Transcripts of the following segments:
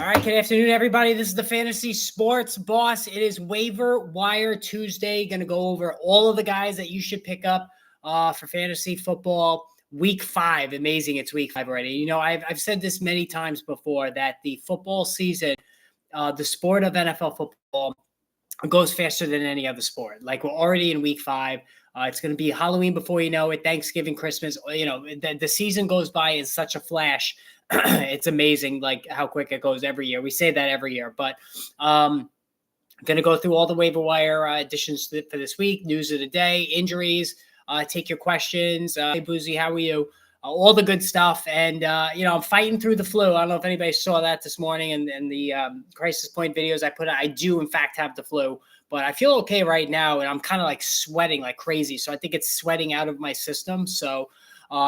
All right, good afternoon, everybody. This is the Fantasy Sports Boss. It is Waiver Wire Tuesday. Going to go over all of the guys that you should pick up for fantasy football. Week 5, amazing. It's week 5 already. You know, I've said this many times before that the football season, the sport of NFL football, goes faster than any other sport. Like, we're already in week 5. It's going to be Halloween before you know it, Thanksgiving, Christmas. You know, the season goes by in such a flash. It's amazing, like, how quick it goes every year. We say that every year, but going to go through all the waiver wire additions for this week, news of the day, injuries, take your questions. Hey, Boozy, how are you? All the good stuff. And, you know, I'm fighting through the flu. I don't know if anybody saw that this morning and the crisis point videos I put out. I do, in fact, have the flu, but I feel okay right now. And I'm kind of like sweating like crazy. So I think it's sweating out of my system. So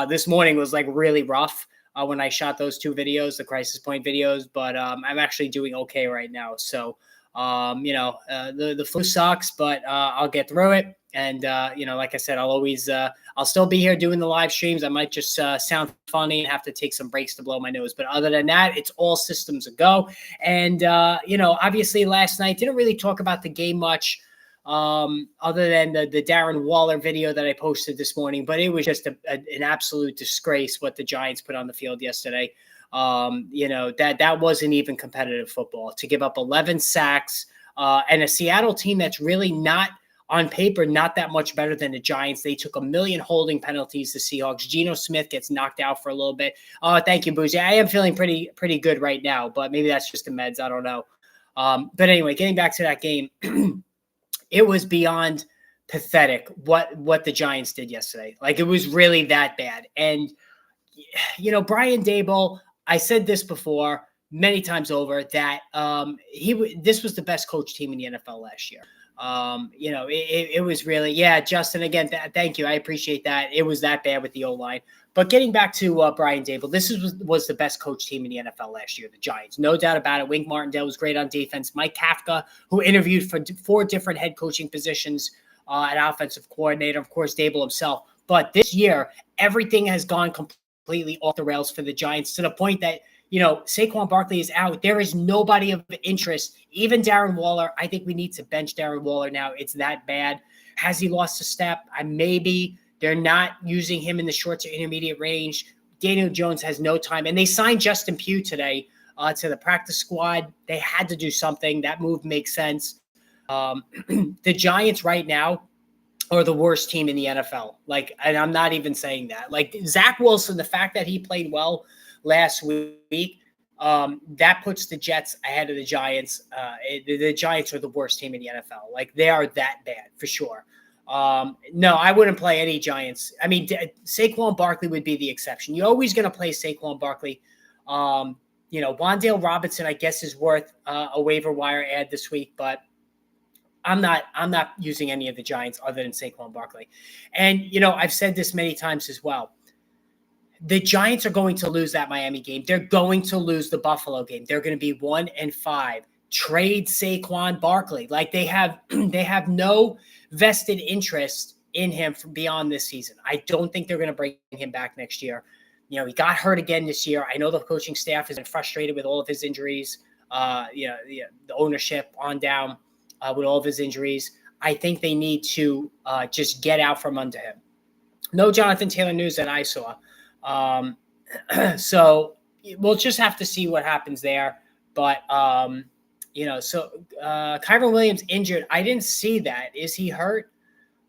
this morning was like really rough when I shot those 2 videos, the crisis point videos, but I'm actually doing okay right now. So, you know, the flu sucks, but I'll get through it. And, you know, like I said, I'll still be here doing the live streams. I might just sound funny and have to take some breaks to blow my nose. But other than that, it's all systems a go. And, you know, obviously last night didn't really talk about the game much other than the Darren Waller video that I posted this morning. But it was just an absolute disgrace what the Giants put on the field yesterday. You know, that wasn't even competitive football. To give up 11 sacks and a Seattle team that's really not – on paper, not that much better than the Giants. They took 1 million holding penalties, the Seahawks. Geno Smith gets knocked out for a little bit. Thank you, Boozy. I am feeling pretty good right now, but maybe that's just the meds. I don't know. But anyway, getting back to that game, it was beyond pathetic what the Giants did yesterday. Like, it was really that bad. And, you know, Brian Daboll, I said this before many times over, that this was the best coach team in the NFL last year. You know, it was really, yeah, Justin, again, thank you. I appreciate that. It was that bad with the O-line. But getting back to Brian Daboll, this was the best coach team in the NFL last year, the Giants. No doubt about it. Wink Martindale was great on defense. Mike Kafka, who interviewed for 4 different head coaching positions at offensive coordinator. Of course, Daboll himself. But this year, everything has gone completely off the rails for the Giants, to the point that, you know, Saquon Barkley is out. There is nobody of interest. Even Darren Waller. I think we need to bench Darren Waller now. It's that bad. Has he lost a step? Maybe. They're not using him in the short to intermediate range. Daniel Jones has no time. And they signed Justin Pugh today to the practice squad. They had to do something. That move makes sense. The Giants right now are the worst team in the NFL. Like, and I'm not even saying that. Like, Zach Wilson, the fact that he played well last week, that puts the Jets ahead of the Giants. The Giants are the worst team in the NFL. Like, they are that bad for sure. No, I wouldn't play any Giants. I mean, Saquon Barkley would be the exception. You're always going to play Saquon Barkley. You know, Wan'Dale Robinson, I guess, is worth a waiver wire ad this week, but I'm not using any of the Giants other than Saquon Barkley. And, you know, I've said this many times as well. The Giants are going to lose that Miami game. They're going to lose the Buffalo game. They're going to be 1-5. Trade Saquon Barkley. Like, they have no vested interest in him from beyond this season. I don't think they're going to bring him back next year. You know, he got hurt again this year. I know the coaching staff has been frustrated with all of his injuries. You know, the ownership on down with all of his injuries. I think they need to just get out from under him. No Jonathan Taylor news that I saw. So we'll just have to see what happens there. But, you know, so Kyren Williams injured. I didn't see that. Is he hurt?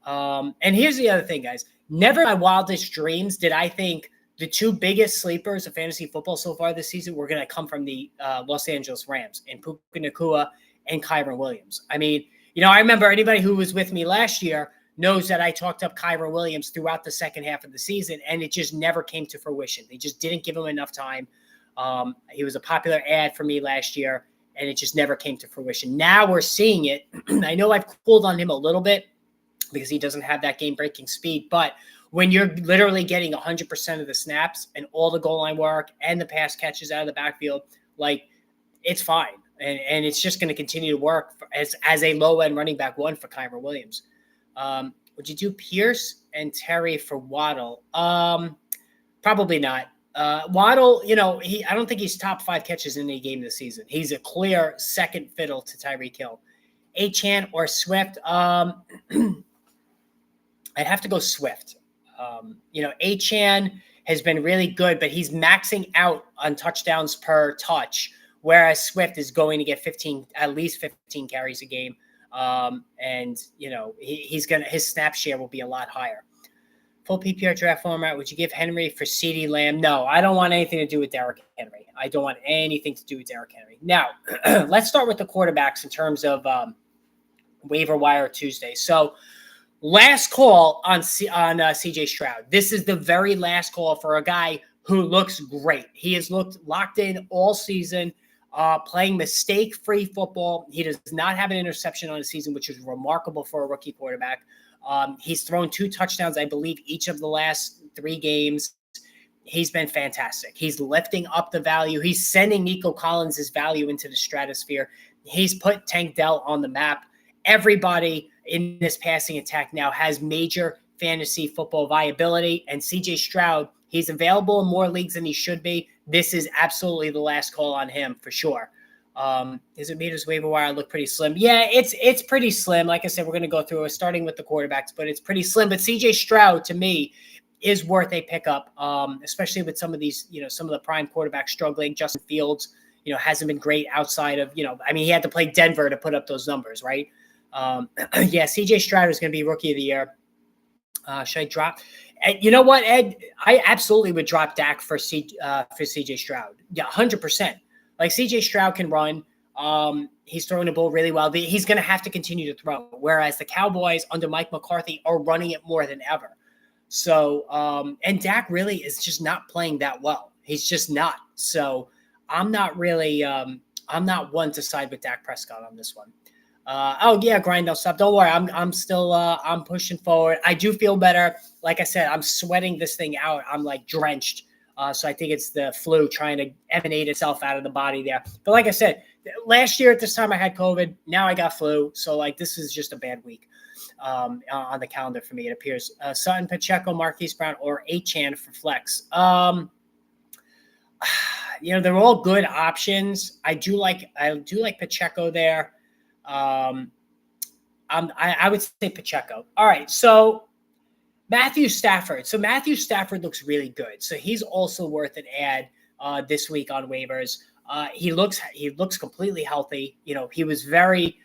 And here's the other thing, guys. Never in my wildest dreams did I think the 2 biggest sleepers of fantasy football so far this season were going to come from the Los Angeles Rams, and Puka Nacua and Kyren Williams. I mean, you know, I remember anybody who was with me last year knows that I talked up Kyren Williams throughout the second half of the season, and it just never came to fruition. They just didn't give him enough time. He was a popular ad for me last year, and it just never came to fruition. Now we're seeing it. I know I've cooled on him a little bit because he doesn't have that game-breaking speed, but when you're literally getting 100% of the snaps and all the goal line work and the pass catches out of the backfield, like, it's fine. And it's just going to continue to work as a low-end running back 1 for Kyren Williams. Would you do Pierce and Terry for Waddle? Probably not. Waddle, I don't think he's top 5 catches in any game this season. He's a clear second fiddle to Tyreek Hill. Achane or Swift? I'd have to go Swift. Achane has been really good, but he's maxing out on touchdowns per touch, whereas Swift is going to get at least 15 carries a game. His snap share will be a lot higher. Full PPR draft format, would you give Henry for CeeDee Lamb? No, I don't want anything to do with Derrick Henry. I don't want anything to do with Derrick Henry. Now, let's start with the quarterbacks in terms of waiver wire Tuesday. So, last call on CJ Stroud. This is the very last call for a guy who looks great. He has looked locked in all season, playing mistake-free football. He does not have an interception on the season, which is remarkable for a rookie quarterback. He's thrown 2 touchdowns, I believe, each of the last 3 games. He's been fantastic. He's lifting up the value. He's sending Nico Collins' value into the stratosphere. He's put Tank Dell on the map. Everybody in this passing attack now has major fantasy football viability. And CJ Stroud, he's available in more leagues than he should be. This is absolutely the last call on him for sure. Is it meters waiver wire look pretty slim? Yeah, it's pretty slim. Like I said, we're going to go through it starting with the quarterbacks, but it's pretty slim. But CJ Stroud, to me, is worth a pickup, especially with some of these, some of the prime quarterbacks struggling. Justin Fields, hasn't been great outside of, he had to play Denver to put up those numbers, right? CJ Stroud is going to be rookie of the year. Should I drop? You know what, Ed? I absolutely would drop Dak for CJ Stroud. Yeah, 100%. Like CJ Stroud can run. He's throwing the ball really well. He's going to have to continue to throw, whereas the Cowboys under Mike McCarthy are running it more than ever. So, and Dak really is just not playing that well. He's just not. So I'm not really, I'm not one to side with Dak Prescott on this one. Grind, don't stop. Don't worry. I'm still, I'm pushing forward. I do feel better. Like I said, I'm sweating this thing out. I'm like drenched. So I think it's the flu trying to emanate itself out of the body there. But like I said, last year at this time I had COVID. Now I got flu. So like this is just a bad week on the calendar for me, it appears. Sutton, Pacheco, Marquise Brown, or Achane for flex. They're all good options. I do like Pacheco there. I would say Pacheco. All right, so Matthew Stafford. So Matthew Stafford looks really good. So he's also worth an add this week on waivers. He looks completely healthy. He was very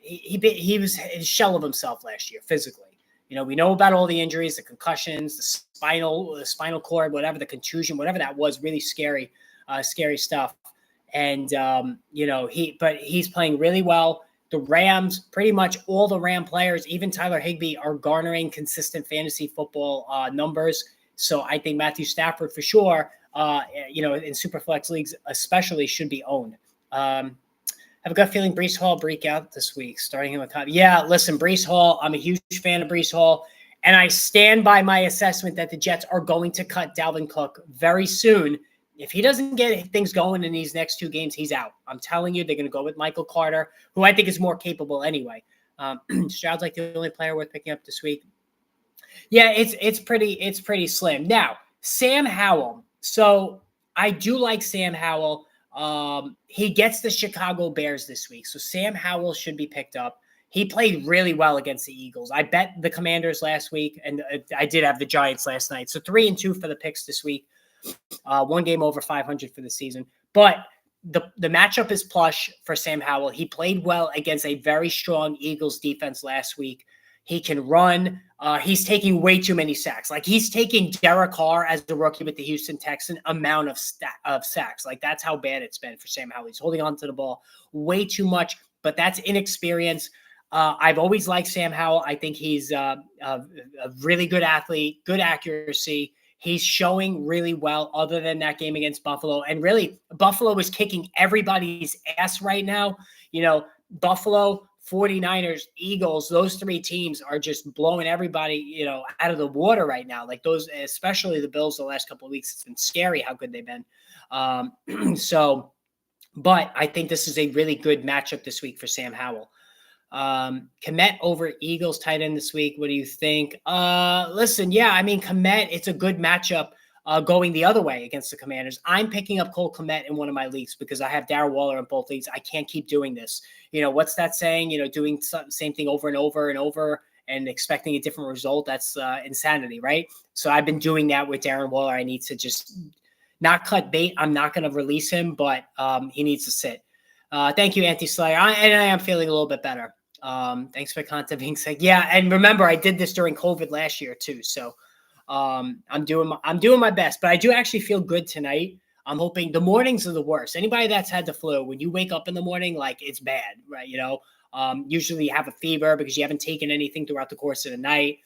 he was his shell of himself last year physically. We know about all the injuries, the concussions, the spinal cord, whatever, the contusion, whatever that was, really scary stuff. And he's playing really well. The Rams, pretty much all the Ram players, even Tyler Higbee, are garnering consistent fantasy football numbers. So I think Matthew Stafford for sure, in Superflex leagues especially, should be owned. I have a gut feeling Breece Hall break out this week, starting him with top. Yeah, listen, Breece Hall, I'm a huge fan of Breece Hall, and I stand by my assessment that the Jets are going to cut Dalvin Cook very soon. If he doesn't get things going in these next 2 games, he's out. I'm telling you, they're going to go with Michael Carter, who I think is more capable anyway. Stroud's like the only player worth picking up this week. Yeah, it's pretty slim. Now, Sam Howell. So I do like Sam Howell. He gets the Chicago Bears this week, so Sam Howell should be picked up. He played really well against the Eagles. I bet the Commanders last week, and I did have the Giants last night. So 3-2 for the picks this week. 1 game over 500 for the season. But the matchup is plush for Sam Howell. He played well against a very strong Eagles defense last week. He can run. He's taking way too many sacks. Like he's taking Derek Carr as the rookie with the Houston Texans amount of sacks. Like that's how bad it's been for Sam Howell. He's holding on to the ball way too much, but that's inexperience. I've always liked Sam Howell. I think he's a really good athlete, good accuracy. He's showing really well other than that game against Buffalo. And really, Buffalo is kicking everybody's ass right now. Buffalo, 49ers, Eagles, those 3 teams are just blowing everybody, out of the water right now. Like those, especially the Bills the last couple of weeks, it's been scary how good they've been. But I think this is a really good matchup this week for Sam Howell. Komet over Eagles tight end this week. What do you think? Listen, yeah, I mean, Komet, it's a good matchup going the other way against the Commanders. I'm picking up Cole Kmet in one of my leagues because I have Darren Waller in both leagues. I can't keep doing this. What's that saying? Doing same thing over and over and over and expecting a different result. That's insanity, right? So I've been doing that with Darren Waller. I need to just not cut bait. I'm not going to release him, but he needs to sit. Thank you, Anti-Slayer. I am feeling a little bit better. Thanks for content being sick. Yeah, and remember, I did this during COVID last year too. So I'm doing my best, but I do actually feel good tonight. I'm hoping the mornings are the worst. Anybody that's had the flu, when you wake up in the morning, like it's bad, right? Usually you have a fever because you haven't taken anything throughout the course of the night.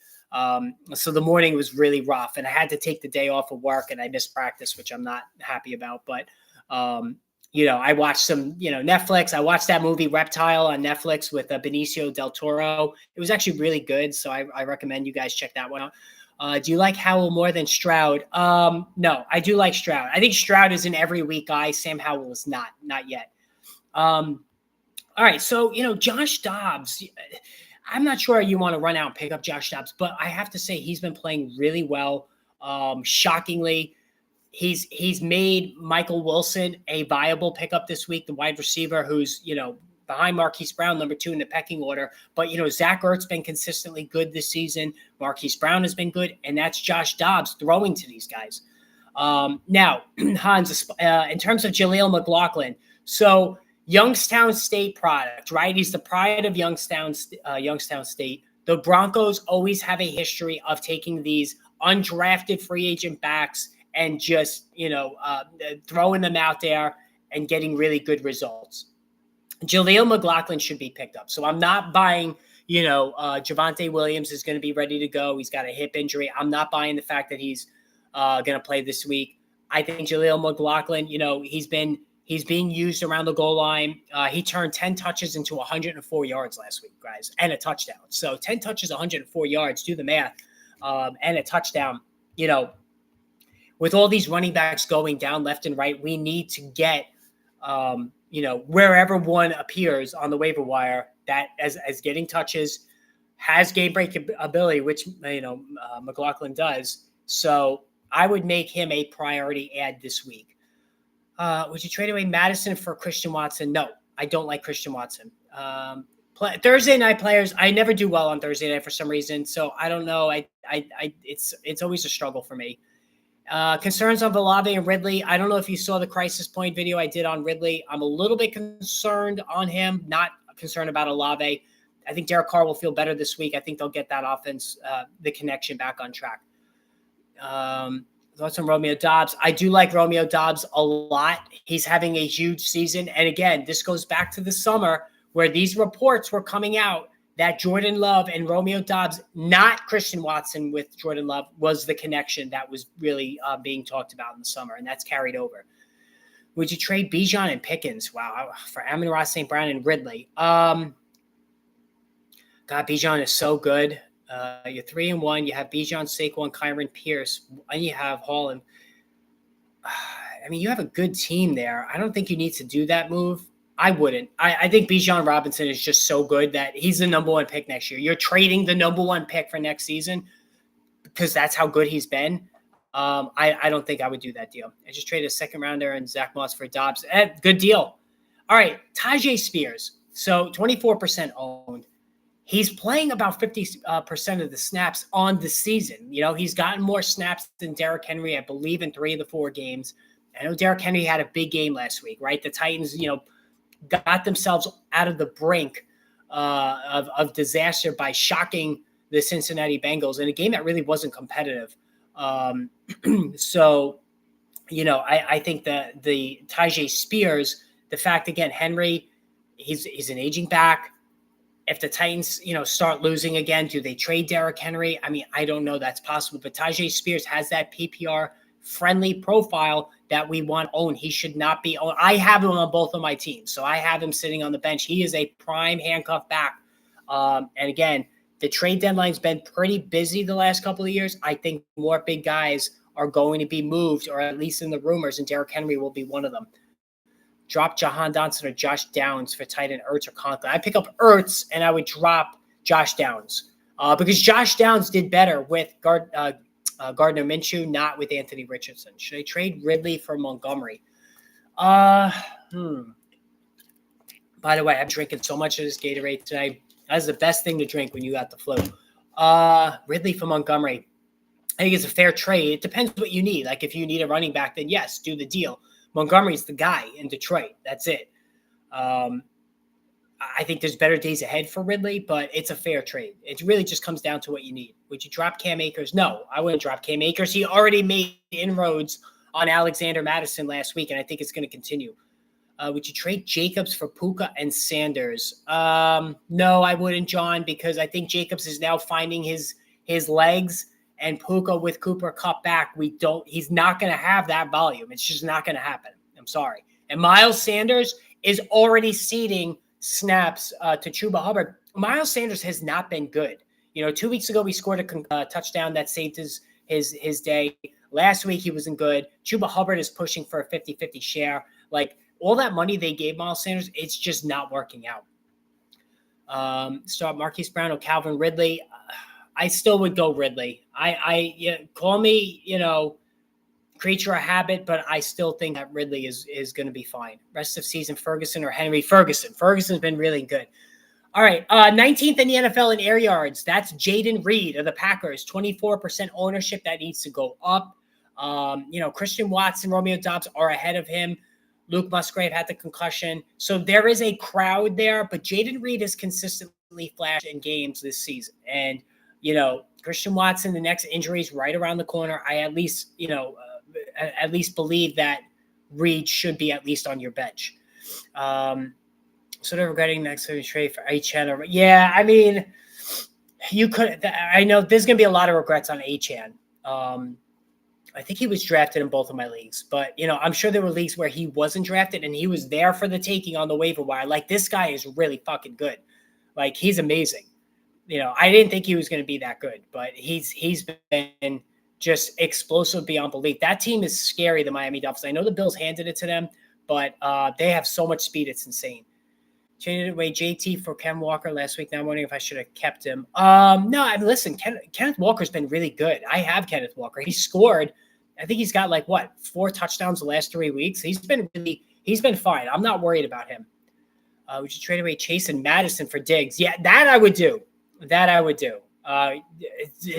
So the morning was really rough, and I had to take the day off of work, and I missed practice, which I'm not happy about. But I watched some, Netflix. I watched that movie Reptile on Netflix with Benicio del Toro. It was actually really good, so I recommend you guys check that one out. Do you like Howell more than Stroud? No, I do like Stroud. I think Stroud is an every week guy. Sam Howell is not yet. All right, so Josh Dobbs. I'm not sure you want to run out and pick up Josh Dobbs, but I have to say he's been playing really well. Shockingly, he's made Michael Wilson a viable pickup this week, the wide receiver who's behind Marquise Brown, number 2 in the pecking order. But, Zach Ertz been consistently good this season. Marquise Brown has been good, and that's Josh Dobbs throwing to these guys. Now, Hans, in terms of Jaleel McLaughlin, so Youngstown State product, right? He's the pride of Youngstown State. The Broncos always have a history of taking these undrafted free agent backs and just, throwing them out there and getting really good results. Jaleel McLaughlin should be picked up. So I'm not buying, Javonte Williams is going to be ready to go. He's got a hip injury. I'm not buying the fact that he's going to play this week. I think Jaleel McLaughlin, he's being used around the goal line. He turned 10 touches into 104 yards last week, guys, and a touchdown. So 10 touches, 104 yards, do the math, and a touchdown. With all these running backs going down left and right, we need to get wherever one appears on the waiver wire that as getting touches, has game break ability, which, McLaughlin does. So I would make him a priority add this week. Would you trade away Madison for Christian Watson? No, I don't like Christian Watson. Thursday night players, I never do well on Thursday night for some reason. So I don't know. It's always a struggle for me. Concerns on Olave and Ridley. I don't know if you saw the crisis point video I did on Ridley. I'm a little bit concerned on him, not concerned about Olave. I think Derek Carr will feel better this week. I think they'll get that offense, the connection back on track. Thoughts on Romeo Doubs? I do like Romeo Doubs a lot. He's having a huge season. And again, this goes back to the summer where these reports were coming out that Jordan Love and Romeo Doubs, not Christian Watson with Jordan Love, was the connection that was really being talked about in the summer, and that's carried over. Would you trade Bijan and Pickens? Wow, for Amon-Ra St. Brown and Ridley. God, Bijan is so good. You're 3-1. You have Bijan, Saquon, Kyron Pierce, and you have Hall. And you have a good team there. I don't think you need to do that move. I wouldn't. I think Bijan Robinson is just so good that he's the number 1 pick next year. You're trading the number 1 pick for next season because that's how good he's been. I don't think I would do that deal. I just traded a second rounder and Zach Moss for Dobbs. Good deal. All right, Tajay Spears. So 24% owned. He's playing about 50% of the snaps on the season. He's gotten more snaps than Derrick Henry, I believe, in 3 of the 4 games. I know Derrick Henry had a big game last week, right? The Titans, got themselves out of the brink of disaster by shocking the Cincinnati Bengals in a game that really wasn't competitive. So, I think that the Tajay Spears, the fact, again, Henry, he's an aging back. If the Titans, start losing again, do they trade Derrick Henry? I don't know that's possible, but Tajay Spears has that PPR friendly profile that we want owned. He should not be owned. I have him on both of my teams, so I have him sitting on the bench. He is a prime handcuff back. And again, the trade deadline's been pretty busy the last couple of years. I think more big guys are going to be moved, or at least in the rumors, and Derrick Henry will be one of them. Drop Jahan Dotson or Josh Downs for tight end Ertz or Conklin. I pick up Ertz, and I would drop Josh Downs because Josh Downs did better with Gardner Minshew, not with Anthony Richardson. Should I trade Ridley for Montgomery? By the way, I'm drinking so much of this Gatorade tonight. That's the best thing to drink when you got the flu. Ridley for Montgomery. I think it's a fair trade. It depends what you need. Like if you need a running back, then yes, do the deal. Montgomery's the guy in Detroit. That's it. I think there's better days ahead for Ridley, but it's a fair trade. It really just comes down to what you need. Would you drop Cam Akers? No, I wouldn't drop Cam Akers. He already made inroads on Alexander Mattison last week, and I think it's going to continue. Would you trade Jacobs for Puka and Sanders? No, I wouldn't, John, because I think Jacobs is now finding his legs, and Puka with Cooper Kupp back, he's not going to have that volume. It's just not going to happen. I'm sorry. And Miles Sanders is already ceding snaps to Chuba Hubbard. Miles Sanders has not been good. 2 weeks ago, he scored a touchdown that saved his day. Last week, he wasn't good. Chuba Hubbard is pushing for a 50-50 share. Like, all that money they gave Miles Sanders, it's just not working out. Start Marquise Brown or Calvin Ridley. I still would go Ridley. Call me, creature of habit, but I still think that Ridley is going to be fine. Rest of season, Ferguson or Henry? Ferguson. Ferguson's been really good. All right, 19th in the NFL in air yards. That's Jaden Reed of the Packers. 24% ownership. That needs to go up. Christian Watson, Romeo Doubs are ahead of him. Luke Musgrave had the concussion. So there is a crowd there, but Jaden Reed has consistently flashed in games this season. And, Christian Watson, the next injury is right around the corner. I at least believe that Reed should be at least on your bench. Sort of regretting next trade for Achane. Yeah, I mean, you could. I know there's going to be a lot of regrets on Achane. I think he was drafted in both of my leagues, but I'm sure there were leagues where he wasn't drafted and he was there for the taking on the waiver wire. Like, this guy is really fucking good. Like, he's amazing. I didn't think he was going to be that good, but he's been just explosive beyond belief. That team is scary, the Miami Dolphins. I know the Bills handed it to them, but they have so much speed. It's insane. Traded away JT for Ken Walker last week. Now I'm wondering if I should have kept him. No, listen, Kenneth Walker's been really good. I have Kenneth Walker. He scored. I think he's got 4 touchdowns the last 3 weeks. He's been fine. I'm not worried about him. Would you trade away Chase and Madison for Diggs? Yeah, that I would do. It's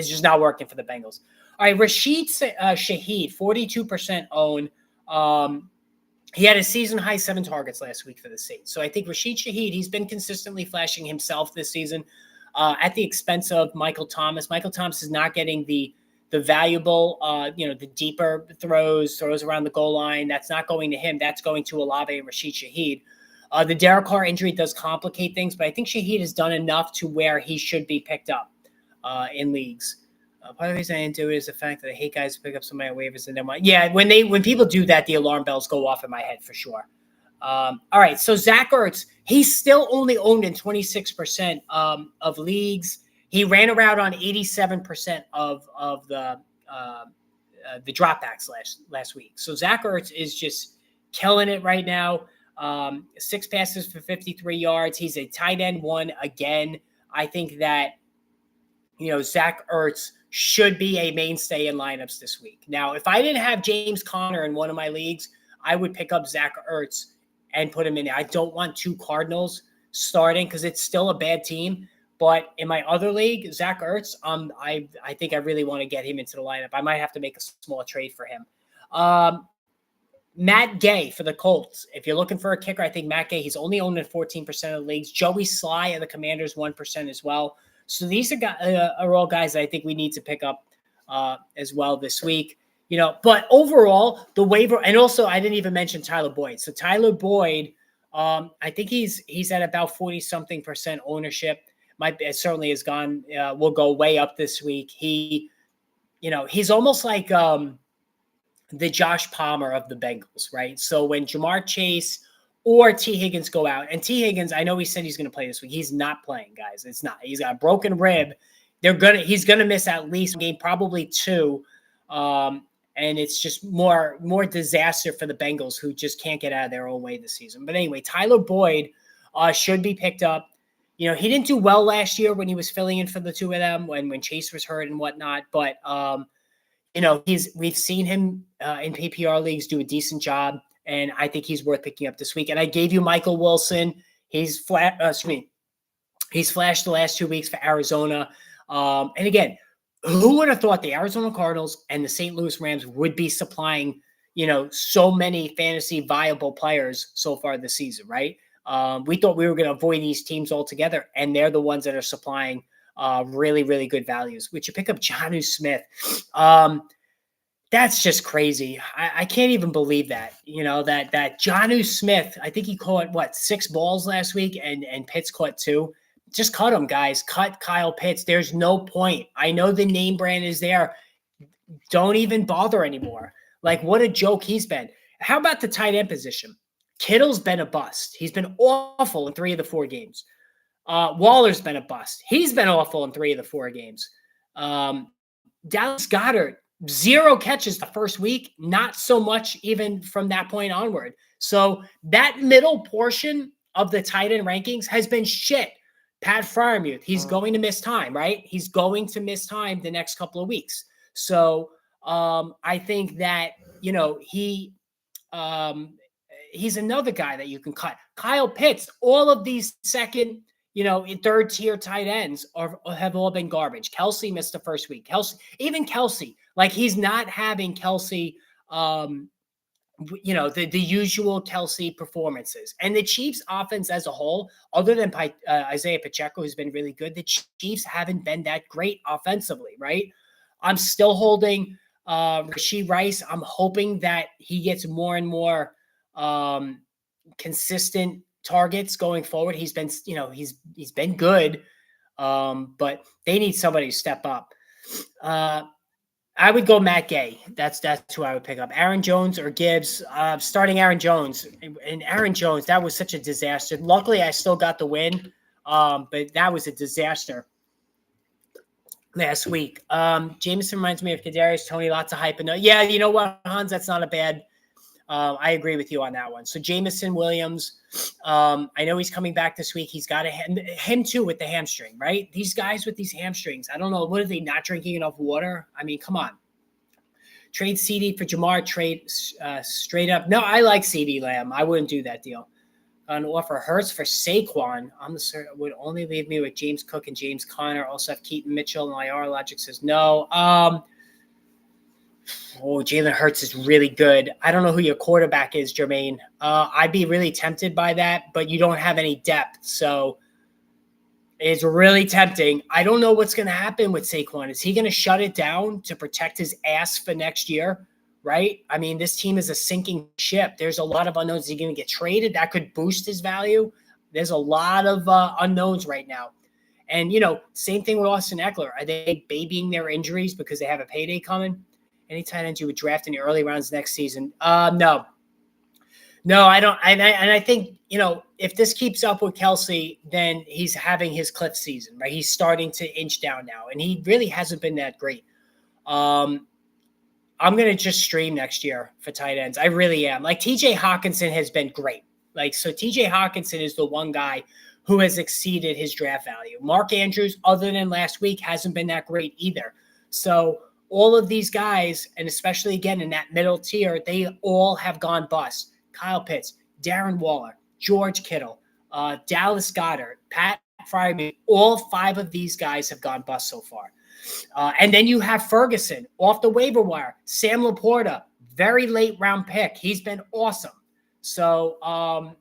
just not working for the Bengals. All right, Rashid Shaheed, 42% own. He had a season-high 7 targets last week for the Saints. So I think Rashid Shaheed, he's been consistently flashing himself this season at the expense of Michael Thomas. Michael Thomas is not getting the valuable, the deeper throws around the goal line. That's not going to him. That's going to Olave and Rashid Shaheed. The Derek Carr injury does complicate things, but I think Shaheed has done enough to where he should be picked up in leagues. Part of the reason I didn't do it is the fact that I hate guys who pick up somebody at waivers and then when people do that, the alarm bells go off in my head for sure. All right, so Zach Ertz, he's still only owned in 26% of leagues. He ran around on 87% of the dropbacks last week. So Zach Ertz is just killing it right now. 6 passes for 53 yards. He's a tight end 1 again. I think that Zach Ertz should be a mainstay in lineups this week. Now, if I didn't have James Conner in one of my leagues, I would pick up Zach Ertz and put him in there. I don't want 2 Cardinals starting because it's still a bad team. But in my other league, Zach Ertz, I think I really want to get him into the lineup. I might have to make a small trade for him. Matt Gay for the Colts. If you're looking for a kicker, I think Matt Gay, he's only owned in 14% of the leagues. Joey Sly of the Commanders, 1% as well. So these are all guys that I think we need to pick up as well this week. But overall, the waiver, and also I didn't even mention Tyler Boyd. So Tyler Boyd, I think he's at about 40-something% ownership. Certainly has gone, will go way up this week. He's almost like the Josh Palmer of the Bengals, right? So when Jamar Chase or T. Higgins go out, and T. Higgins, I know he said he's going to play this week. He's not playing, guys. It's not. He's got a broken rib. He's going to miss at least one game, probably 2. And it's just more disaster for the Bengals, who just can't get out of their own way this season. But anyway, Tyler Boyd should be picked up. He didn't do well last year when he was filling in for the 2 of them when Chase was hurt and whatnot. But we've seen him in PPR leagues do a decent job, and I think he's worth picking up this week. And I gave you Michael Wilson. He's he's flashed the last 2 weeks for Arizona. And again, who would have thought the Arizona Cardinals and the St. Louis Rams would be supplying, so many fantasy viable players so far this season, right? We thought we were going to avoid these teams altogether, and they're the ones that are supplying really, really good values. Would you pick up Jonnu Smith? That's just crazy. I can't even believe that, that Jonnu Smith, I think he caught 6 balls last week and Pitts caught 2. Just cut him, guys. Cut Kyle Pitts. There's no point. I know the name brand is there. Don't even bother anymore. Like, what a joke he's been. How about the tight end position? Kittle's been a bust. He's been awful in 3 of the 4 games. Waller's been a bust. He's been awful in 3 of the 4 games. Dallas Goedert, 0 catches the first week, not so much even from that point onward. So that middle portion of the tight end rankings has been shit. Pat Freiermuth, he's going to miss time, right? He's going to miss time the next couple of weeks. So I think that, he's another guy that you can cut. Kyle Pitts, all of these second, third tier tight ends have all been garbage. Kelsey missed the first week. Kelsey, like he's not having Kelsey, the usual Kelsey performances. And the Chiefs offense as a whole, other than Isaiah Pacheco, who's been really good, the Chiefs haven't been that great offensively, right? I'm still holding Rashee Rice. I'm hoping that he gets more and more consistent targets going forward. He's been, he's been good, but they need somebody to step up. I would go Matt Gay. That's who I would pick up. Aaron Jones or Gibbs. Starting Aaron Jones. And Aaron Jones, that was such a disaster. Luckily, I still got the win, but that was a disaster last week. Jameson reminds me of Kadarius Toney. Lots of hype. Yeah, you know what, Hans? That's not a bad. I agree with you on that one. So Jameson Williams, I know he's coming back this week. He's got him too with the hamstring, right? These guys with these hamstrings, I don't know. What are they, not drinking enough water? I mean, come on. Trade CD for Jamar, trade straight up. No, I like CD Lamb. I wouldn't do that deal. An offer Hurts for Saquon. Would only leave me with James Cook and James Conner. Also have Keaton Mitchell and IR. Logic says no. Jalen Hurts is really good. I don't know who your quarterback is, Jermaine. I'd be really tempted by that, but you don't have any depth. So it's really tempting. I don't know what's going to happen with Saquon. Is he going to shut it down to protect his ass for next year? Right? I mean, this team is a sinking ship. There's a lot of unknowns. Is he going to get traded? That could boost his value. There's a lot of unknowns right now. And, same thing with Austin Eckler. Are they babying their injuries because they have a payday coming? Any tight ends you would draft in the early rounds next season? No, I don't. And I think, if this keeps up with Kelsey, then he's having his cliff season, right? He's starting to inch down now, and he really hasn't been that great. I'm going to just stream next year for tight ends. I really am. Like, TJ Hawkinson has been great. So TJ Hawkinson is the one guy who has exceeded his draft value. Mark Andrews, other than last week, hasn't been that great either. So all of these guys, and especially again in that middle tier, they all have gone bust. Kyle Pitts, Darren Waller, George Kittle, Dallas Goedert, Pat Freiermuth, all 5 of these guys have gone bust so far. And then you have Ferguson off the waiver wire. Sam Laporta, very late round pick. He's been awesome. So,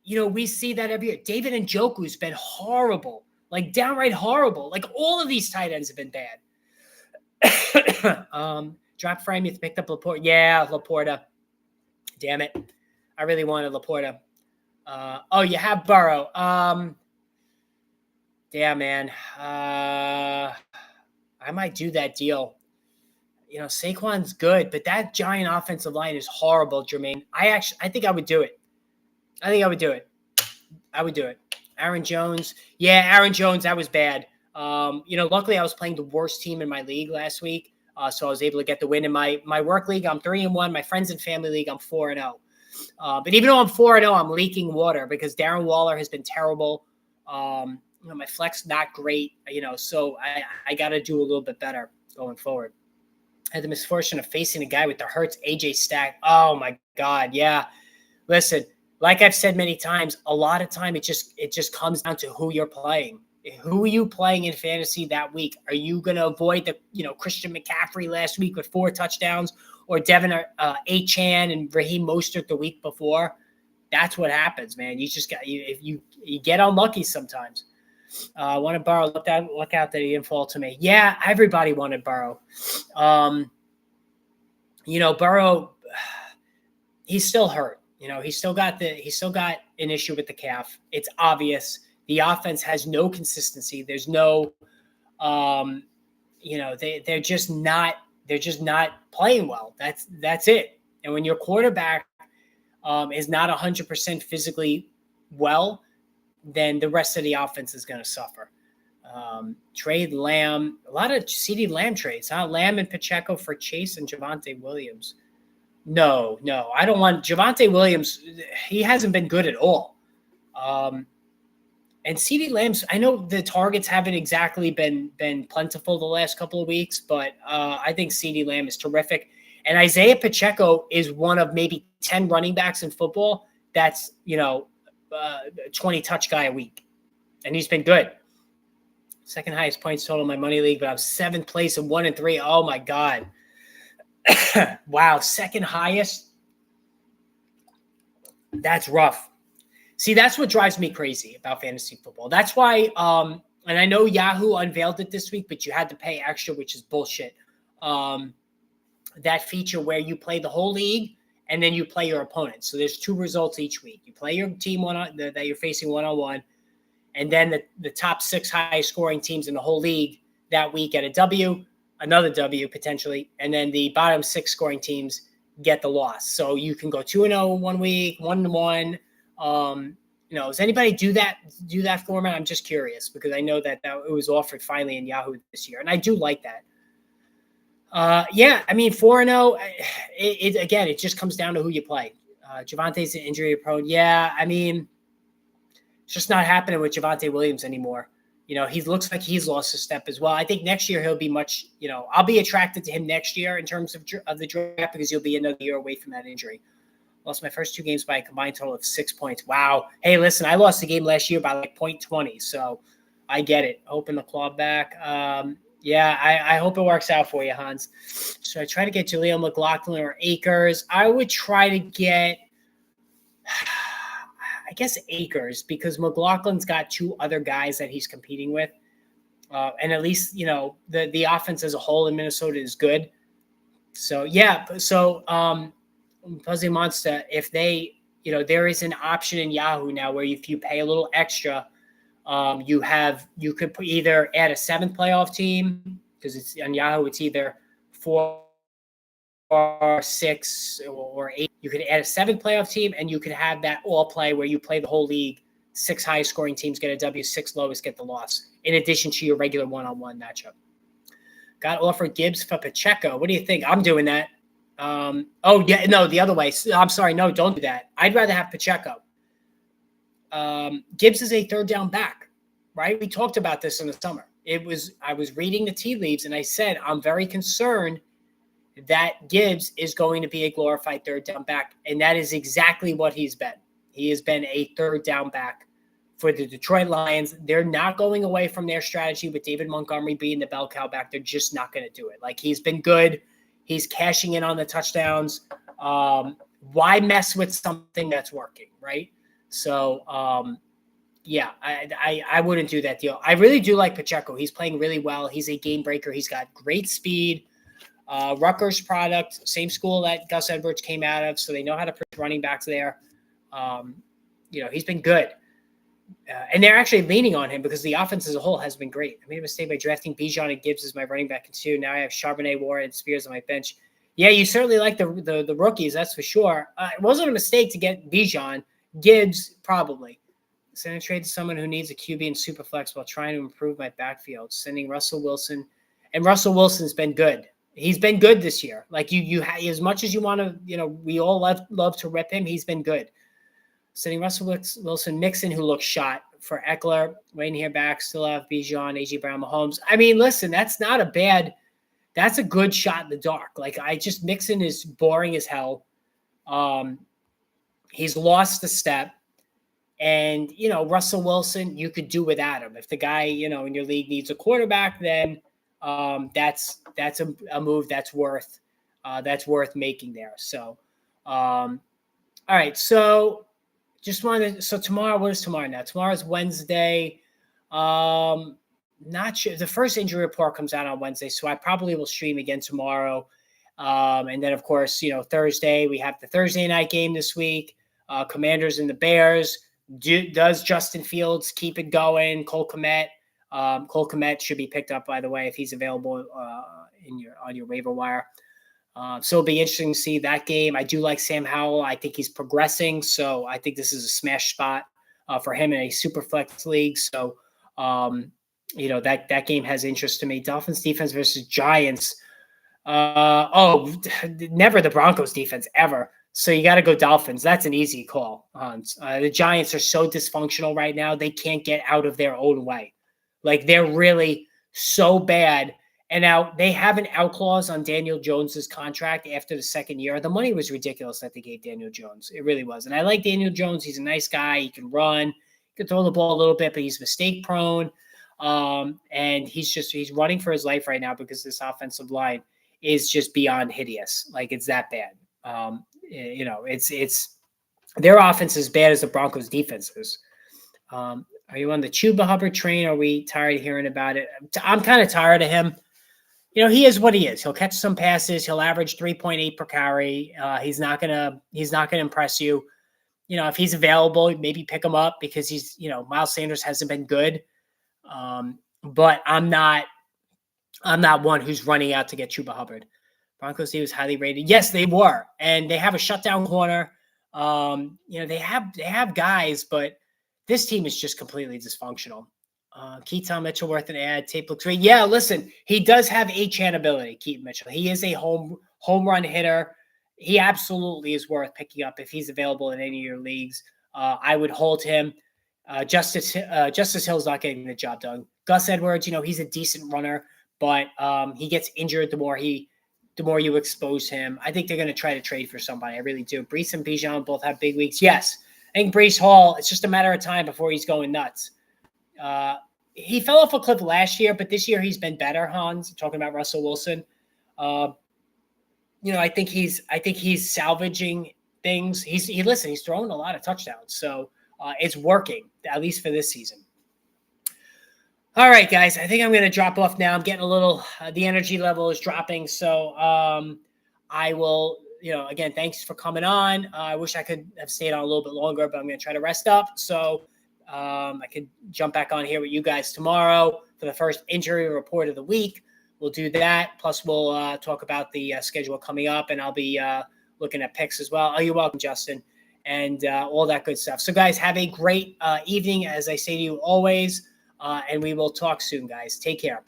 we see that every year. David Njoku's been horrible, like downright horrible. Like all of these tight ends have been bad. Drop Freiermuth, picked up Laporta. Yeah, Laporta. Damn it. I really wanted Laporta. You have Burrow. Damn, man. I might do that deal. Saquon's good, but that giant offensive line is horrible, Jermaine. I think I would do it. I would do it. Aaron Jones. Yeah, Aaron Jones, that was bad. Luckily I was playing the worst team in my league last week. So I was able to get the win in my work league. I'm 3-1. My friends and family league, I'm 4-0. But even though I'm 4-0, I'm leaking water because Darren Waller has been terrible. My flex not great, so I got to do a little bit better going forward. had the misfortune of facing a guy with the Hurts AJ stack. Oh my God. Yeah. Listen, like I've said many times, a lot of time it just comes down to who you're playing. Who are you playing in fantasy that week? Are you going to avoid the Christian McCaffrey last week with 4 touchdowns, or Devin Achan and Raheem Mostert the week before? That's what happens, man. You just got if you get unlucky sometimes. Wanted Burrow. Look out that he didn't fall to me. Yeah, everybody wanted Burrow. Burrow, he's still hurt. He's still got an issue with the calf. It's obvious. The offense has no consistency. There's no, they're just not playing well. That's it. And when your quarterback is not 100% physically well, then the rest of the offense is going to suffer. Trade Lamb, a lot of CeeDee Lamb trades, huh? Lamb and Pacheco for Chase and Javonte Williams. No, I don't want Javonte Williams. He hasn't been good at all. And CeeDee Lamb's, I know the targets haven't exactly been plentiful the last couple of weeks, but I think CeeDee Lamb is terrific. And Isaiah Pacheco is one of maybe 10 running backs in football that's, 20 touch guy a week. And he's been good. Second highest points total in my money league, but I'm 7th place in 1 and 3. Oh my God. Wow. Second highest. That's rough. See, that's what drives me crazy about fantasy football. That's why, and I know Yahoo unveiled it this week, but you had to pay extra, which is bullshit. That feature where you play the whole league and then you play your opponent. So there's 2 results each week. You play your team that you're facing one-on-one, and then the top 6 highest scoring teams in the whole league that week get a W, another W potentially, and then the bottom 6 scoring teams get the loss. So you can go 2-0 one week, 1-1. Does anybody do that format? I'm just curious because I know that it was offered finally in Yahoo this year, and I do like that. 4-0. It just comes down to who you play. Javante's injury prone. Yeah, it's just not happening with Javonte Williams anymore. He looks like he's lost a step as well. I think next year he'll be much. I'll be attracted to him next year in terms of the draft because he'll be another year away from that injury. Lost my first 2 games by a combined total of 6 points. Wow. Hey, listen, I lost the game last year by like 0.20, so I get it. Open the claw back. I hope it works out for you, Hans. So I try to get Jaleel McLaughlin or Akers. I would try to get, I guess, Akers because McLaughlin's got 2 other guys that he's competing with. And at least, the offense as a whole in Minnesota is good. So, yeah. So, Fuzzy Monster, if they, there is an option in Yahoo now where if you pay a little extra, you could either add a 7th playoff team because it's on Yahoo. It's either 4 or 6 or 8. You could add a 7th playoff team and you could have that all play where you play the whole league. 6 highest scoring teams get a W, 6 lowest get the loss in addition to your regular one-on-one matchup. Got offered Gibbs for Pacheco. What do you think? I'm doing that. The other way. I'm sorry. No, don't do that. I'd rather have Pacheco. Gibbs is a 3rd down back, right? We talked about this in the summer. I was reading the tea leaves and I said, I'm very concerned that Gibbs is going to be a glorified 3rd down back. And that is exactly what he's been. He has been a 3rd down back for the Detroit Lions. They're not going away from their strategy with David Montgomery being the bell cow back. They're just not going to do it. Like, he's been good. He's cashing in on the touchdowns. Why mess with something that's working, right? So, I wouldn't do that deal. I really do like Pacheco. He's playing really well. He's a game breaker. He's got great speed. Rutgers product, same school that Gus Edwards came out of, so they know how to put running backs there. He's been good. And they're actually leaning on him because the offense as a whole has been great. I made a mistake by drafting Bijan and Gibbs as my running back in 2. Now I have Charbonnet, Warren, and Spears on my bench. Yeah, you certainly like the rookies, that's for sure. It wasn't a mistake to get Bijan. Gibbs, probably. Sending a trade to someone who needs a QB in Superflex while trying to improve my backfield. Sending Russell Wilson. And Russell Wilson's been good. He's been good this year. Like, you as much as you want to, we all love to rip him, he's been good. Sending Russell Wilson, Mixon, who looks shot, for Eckler. Waiting here back. Still have Bijan, A.J. Brown, Mahomes. Listen, that's not a bad that's a good shot in the dark. Like Mixon is boring as hell. He's lost a step. And, Russell Wilson, you could do without him. If the guy, in your league needs a quarterback, then that's a move that's worth making there. So, all right. So tomorrow, what is tomorrow now? Tomorrow's Wednesday. Not sure. The first injury report comes out on Wednesday, so I probably will stream again tomorrow. And then, of course, Thursday, we have the Thursday night game this week, Commanders and the Bears. Does Justin Fields keep it going? Cole Kmet should be picked up, by the way, if he's available on your waiver wire. So it'll be interesting to see that game. I do like Sam Howell. I think he's progressing, so I think this is a smash spot for him in a super flex league. So that game has interest to me. Dolphins defense versus Giants. Never the Broncos defense ever. So you got to go Dolphins. That's an easy call, Hans. The Giants are so dysfunctional right now. They can't get out of their own way. Like, they're really so bad. And now they have an out clause on Daniel Jones's contract after the second year. The money was ridiculous that they gave Daniel Jones. It really was. And I like Daniel Jones. He's a nice guy. He can run. He can throw the ball a little bit, but he's mistake prone. And he's running for his life right now because this offensive line is just beyond hideous. Like, it's that bad. It's their offense is as bad as the Broncos defense is. Are you on the Chuba Hubbard train? Are we tired of hearing about it? I'm kind of tired of him. He is what he is. He'll catch some passes. He'll average 3.8 per carry. He's not gonna impress you. If he's available, maybe pick him up because Miles Sanders hasn't been good. But I'm not one who's running out to get Chuba Hubbard. Broncos team was highly rated. Yes, they were. And they have a shutdown corner. They have guys, but this team is just completely dysfunctional. Keaton Mitchell worth an ad. Tape looks great. Yeah, listen, he does have H-hand ability, Keaton Mitchell. He is a home run hitter. He absolutely is worth picking up if he's available in any of your leagues. I would hold him. Justice Hill's not getting the job done. Gus Edwards, he's a decent runner, but he gets injured the more you expose him. I think they're going to try to trade for somebody. I really do. Brees and Bijan both have big weeks. Yes, I think Brees Hall, it's just a matter of time before he's going nuts. He fell off a cliff last year, but this year he's been better, Hans. Talking about Russell Wilson. I think he's salvaging things. He's throwing a lot of touchdowns. So it's working, at least for this season. All right, guys, I think I'm going to drop off now. I'm getting a little, the energy level is dropping. So I will, again, thanks for coming on. I wish I could have stayed on a little bit longer, but I'm going to try to rest up. So I could jump back on here with you guys tomorrow for the first injury report of the week. We'll do that. Plus, we'll talk about the schedule coming up, and I'll be looking at picks as well. Oh, you're welcome, Justin, and all that good stuff. So, guys, have a great evening, as I say to you always. And we will talk soon, guys. Take care.